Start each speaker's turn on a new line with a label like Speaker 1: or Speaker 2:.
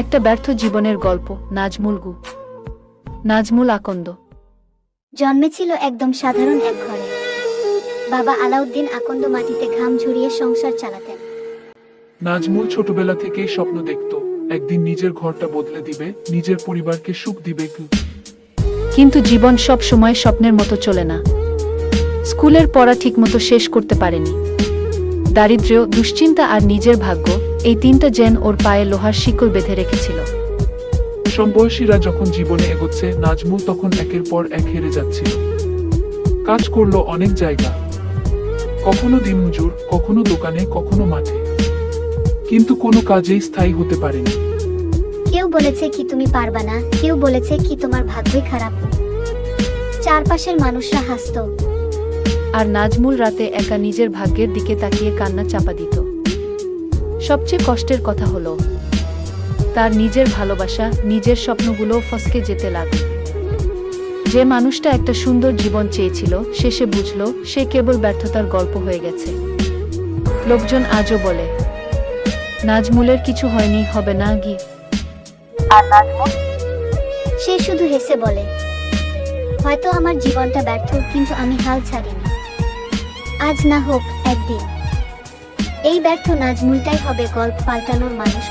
Speaker 1: একটা ব্যর্থ জীবনের গল্প। নাজমুল আকন্দ
Speaker 2: জন্মেছিল একদম সাধারণ এক ঘরে। বাবা আলাউদ্দিন আকন্দ মাটিতে ঘাম ঝরিয়ে সংসার চালাতেন।
Speaker 3: নাজমুল ছোটবেলা থেকেই স্বপ্ন দেখত একদিন নিজের ঘরটা বদলে দিবে, নিজের পরিবারকে সুখ দিবে।
Speaker 1: কিন্তু জীবন সব সময় স্বপ্নের মতো চলে না। স্কুলের পড়া ঠিকমতো শেষ করতে পারেনি। দারিদ্র্য, দুশ্চিন্তা আর নিজের ভাগ্য, এই তিনটা যেন ওর পায়ে লোহার শিকল বেঁধে রেখেছিল।
Speaker 3: সমবয়সীরা যখন জীবনে এগোচ্ছে, নাজমুল তখন একের পর এক হেরে যাচ্ছিল। কাজ করলো অনেক জায়গা, কখনো দিনমজুর, কখনো দোকানে, কখনো মাঠে, কিন্তু কোনো কাজেই স্থায়ী হতে পারেনি।
Speaker 2: কেউ বলেছে কি তুমি পারবা না, কেউ বলেছে কি তোমার ভাগ্যই খারাপ। চারপাশের মানুষরা হাসতো।
Speaker 1: আর নাজমুল রাতে একা নিজের ভাগ্যের দিকে তাকিয়ে কান্না চাপা দিত। সবচেয়ে কষ্টের কথা হলো, তার নিজের ভালোবাসা, নিজের স্বপ্নগুলো ফসকে যেতে লাগল। যে মানুষটা একটা সুন্দর জীবন চেয়েছিল, শেষে বুঝল সে কেবল ব্যর্থতার গল্প হয়ে গেছে। লোকজন আজও বলে, নাজমুলের কিছু হয়নি, হবে না গি।
Speaker 2: আর নাজমুল? সে শুধু হেসে বলে, হয়তো আমার জীবনটা ব্যর্থ, কিন্তু আমি হাল ছাড়িনি। আজ না হোক একদিন এই ব্যর্থ নাজমুলটাই হবে গল্প পাল্টানোর মানুষ।